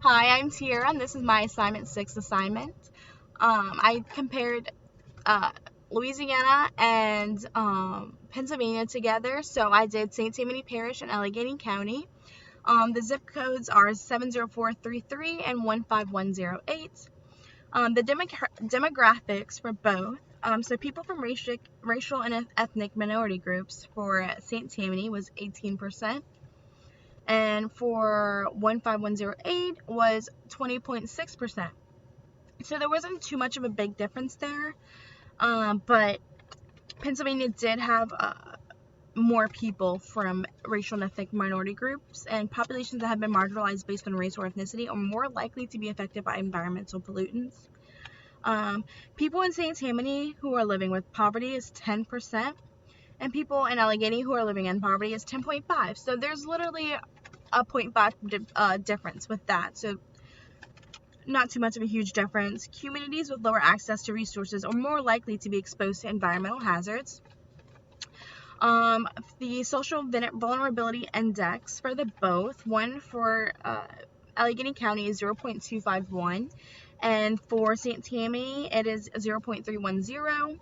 Hi, I'm Tiara, and this is my assignment 6 assignment. I compared uh, Louisiana and Pennsylvania together. So I did St. Tammany Parish and Allegheny County. The zip codes are 70433 and 15108. The demographics for both. So people from racial and ethnic minority groups for St. Tammany was 18%. And for 15108 was 20.6%. So there wasn't too much of a big difference there, but Pennsylvania did have more people from racial and ethnic minority groups, and populations that have been marginalized based on race or ethnicity are more likely to be affected by environmental pollutants. People in St. Tammany who are living with poverty is 10%, and people in Allegheny who are living in poverty is 10.5%. So there's literally a 0.5 difference with that. So not too much of a huge difference. Communities with lower access to resources are more likely to be exposed to environmental hazards. The social vulnerability index for the both, one for Allegheny County is 0.251, and for St. Tammany it is 0.310.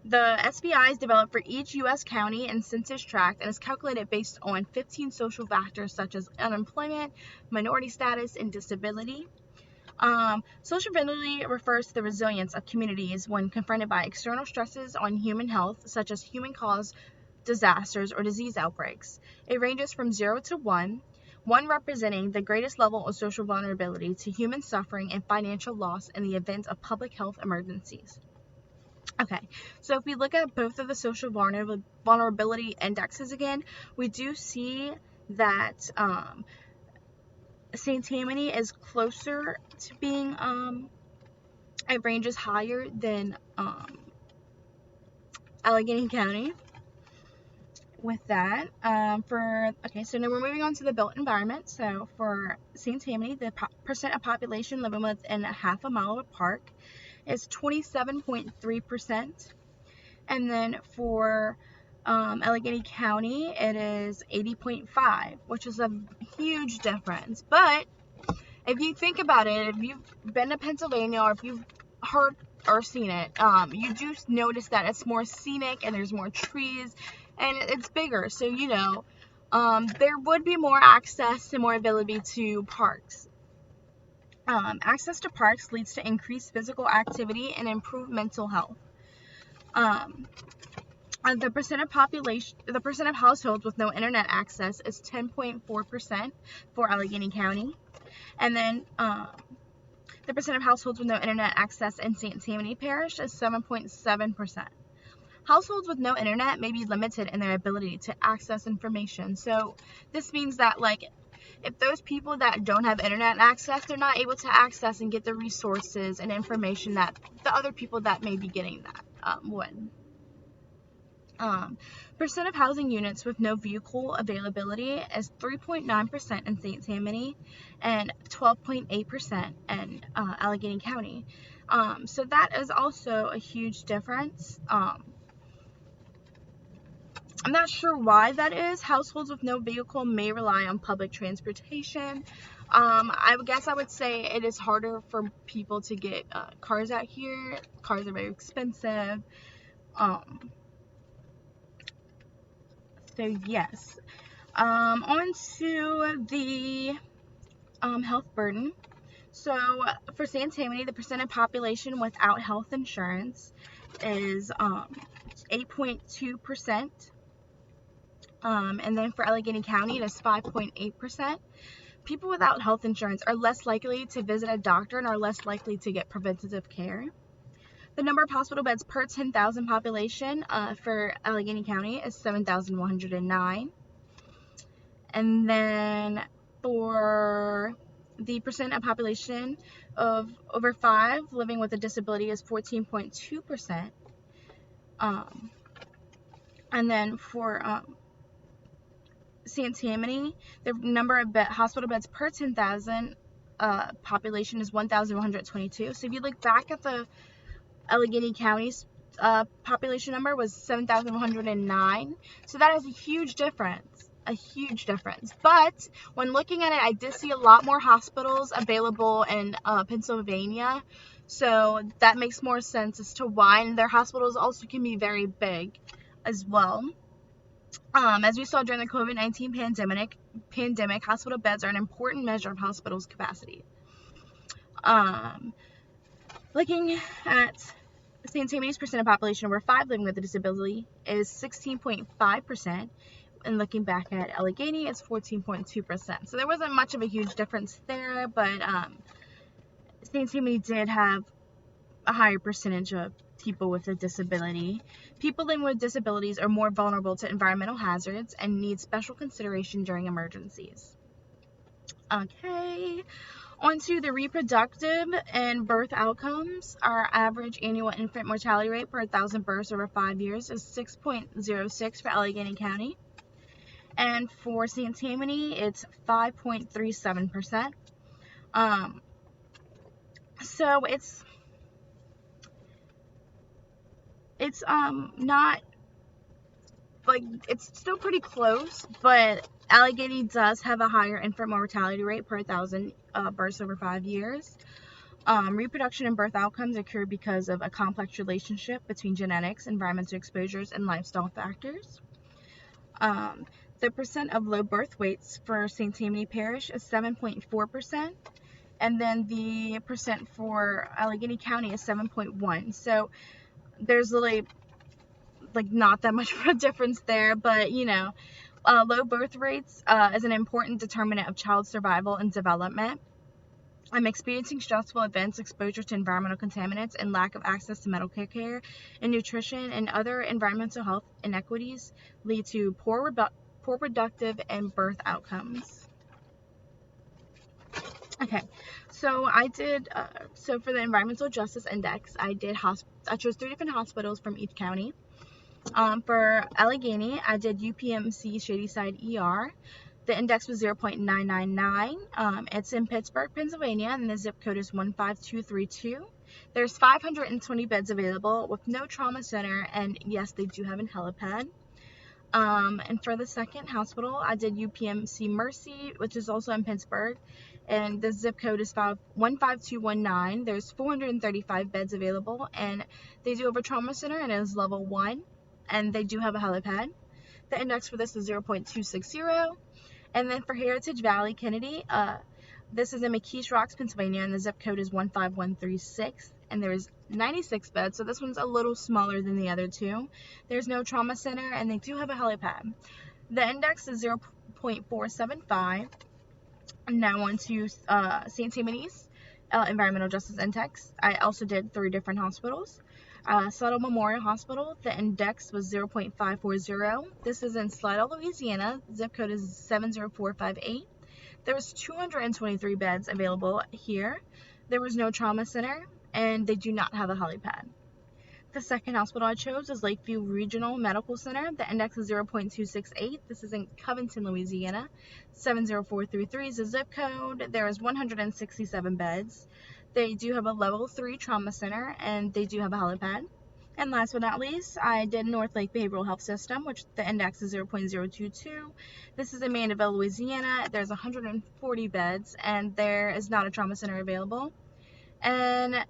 The SVI is developed for each U.S. county and census tract and is calculated based on 15 social factors such as unemployment, minority status, and disability. Social vulnerability refers to the resilience of communities when confronted by external stresses on human health, such as human-caused disasters or disease outbreaks. It ranges from 0 to 1 representing the greatest level of social vulnerability to human suffering and financial loss in the event of public health emergencies. Okay, so if we look at both of the social vulnerability indexes again, we do see that St. Tammany is closer to being, it ranges higher than Allegheny County with that. So now we're moving on to the built environment. So for St. Tammany, the percent of population living within a half a mile of a park is 27.3%. And then for Allegheny County, it is 80.5, which is a huge difference. But if you think about it, if you've been to Pennsylvania or if you've heard or seen it, you do notice that it's more scenic and there's more trees and it's bigger. So, there would be more access and more ability to parks. Access to parks leads to increased physical activity and improved mental health. The percent of households with no internet access is 10.4% for Allegheny County, and then the percent of households with no internet access in St. Tammany Parish is 7.7%. Households with no internet may be limited in their ability to access information. So this means that, if those people that don't have internet access, they're not able to access and get the resources and information that the other people that may be getting that would. Percent of housing units with no vehicle availability is 3.9% in St. Tammany and 12.8% in Allegheny County. So that is also a huge difference. I'm not sure why that is. Households with no vehicle may rely on public transportation. I guess I would say it is harder for people to get cars out here. Cars are very expensive. So yes. On to the health burden. So for St. Tammany, the percent of population without health insurance is 8.2%. And then for Allegheny County, it is 5.8%. People without health insurance are less likely to visit a doctor and are less likely to get preventative care. The number of hospital beds per 10,000 population for Allegheny County is 7,109. And then for the percent of population of over 5 living with a disability is 14.2%. And then for St. Tammany, the number of hospital beds per 10,000 population is 1,122. So if you look back at the Allegheny County's population number was 7,109. So that is a huge difference. a huge difference. But when looking at it, I did see a lot more hospitals available in Pennsylvania. So that makes more sense as to why. And their hospitals also can be very big as well. As we saw during the COVID-19 pandemic, hospital beds are an important measure of hospitals' capacity. Looking at St. Tammany's percent of population over 5 living with a disability is 16.5%. And looking back at Allegheny, it's 14.2%. So there wasn't much of a huge difference there, but St. Tammany did have a higher percentage of people with a disability. People living with disabilities are more vulnerable to environmental hazards and need special consideration during emergencies. Okay, on to the reproductive and birth outcomes. Our average annual infant mortality rate per 1,000 births over 5 years is 6.06 for Allegheny County. And for St. Tammany, it's 5.37%. So it's not, like, it's still pretty close, but Allegheny does have a higher infant mortality rate per 1,000 births over 5 years. Reproduction and birth outcomes occur because of a complex relationship between genetics, environmental exposures, and lifestyle factors. The percent of low birth weights for St. Tammany Parish is 7.4%, and then the percent for Allegheny County is 7.1%. So there's really, like, not that much of a difference there, but low birth rates is an important determinant of child survival and development. Experiencing stressful events, exposure to environmental contaminants, and lack of access to medical care and nutrition and other environmental health inequities lead to poor reproductive and birth outcomes. Okay, so so for the Environmental Justice Index, I chose 3 different hospitals from each county. For Allegheny, I did UPMC Shadyside ER. The index was 0.999. It's in Pittsburgh, Pennsylvania, and the zip code is 15232. There's 520 beds available with no trauma center, and yes, they do have a helipad. And for the second hospital, I did UPMC Mercy, which is also in Pittsburgh, and the zip code is 15219. There's 435 beds available, and they do have a trauma center, and it is level 1, and they do have a helipad. The index for this is 0.260. And then for Heritage Valley Kennedy, this is in McKees Rocks, Pennsylvania, and the zip code is 15136, and there's 96 beds, so this one's a little smaller than the other 2. There's no trauma center, and they do have a helipad. The index is 0.475. Now on to St. Tammany's Environmental Justice Index. I also did 3 different hospitals. Slidell Memorial Hospital, the index was 0.540. This is in Slidell, Louisiana. Zip code is 70458. There was 223 beds available here. There was no trauma center, and they do not have a helipad. The second hospital I chose is Lakeview Regional Medical Center. The index is 0.268. This is in Covington, Louisiana. 70433 is the zip code. There is 167 beds. They do have a level 3 trauma center, and they do have a helipad. And last but not least, I did North Lake Behavioral Health System, which the index is 0.022. This is in Mandeville, Louisiana. There's 140 beds, and there is not a trauma center available. And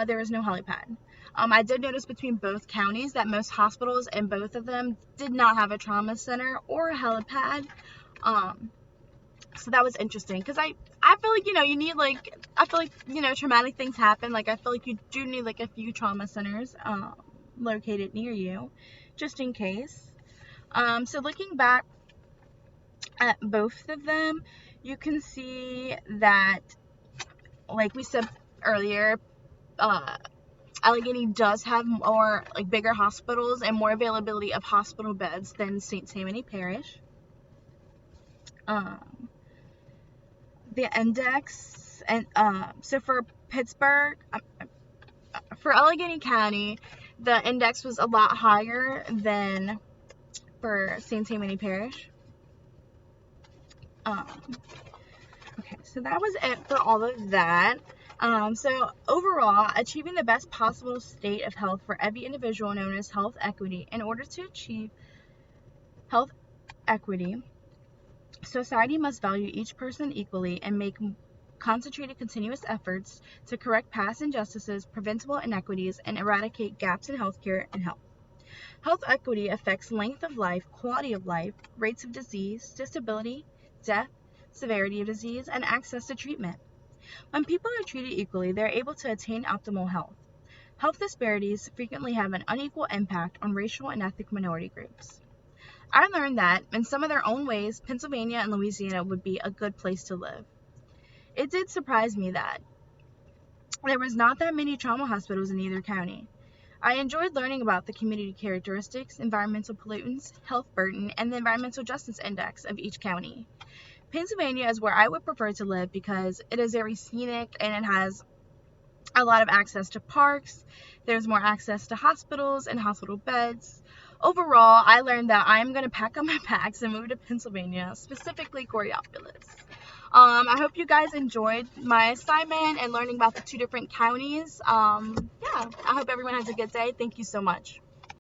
there is no helipad. I did notice between both counties that most hospitals in both of them did not have a trauma center or a helipad. So that was interesting, because I feel like, you need, like, I feel like, traumatic things happen. Like, I feel like you do need, like, a few trauma centers located near you, just in case. So looking back at both of them, you can see that, like we said earlier, Allegheny does have more, like, bigger hospitals and more availability of hospital beds than St. Tammany Parish. The index, and so for Pittsburgh, for Allegheny County, the index was a lot higher than for St. Tammany Parish. Okay, so that was it for all of that. So overall, achieving the best possible state of health for every individual known as health equity. In order to achieve health equity, Society must value each person equally and make concentrated continuous efforts to correct past injustices, preventable inequities, and eradicate gaps in healthcare and health. Health equity affects length of life, quality of life, rates of disease, disability, death, severity of disease, and access to treatment. When people are treated equally, they are able to attain optimal health. Health disparities frequently have an unequal impact on racial and ethnic minority groups. I learned that, in some of their own ways, Pennsylvania and Louisiana would be a good place to live. It did surprise me that there was not that many trauma hospitals in either county. I enjoyed learning about the community characteristics, environmental pollutants, health burden, and the environmental justice index of each county. Pennsylvania is where I would prefer to live because it is very scenic and it has a lot of access to parks. There's more access to hospitals and hospital beds. Overall, I learned that I'm going to pack up my bags and move to Pennsylvania, specifically Coraopolis. I hope you guys enjoyed my assignment and learning about the two different counties. Yeah, I hope everyone has a good day. Thank you so much.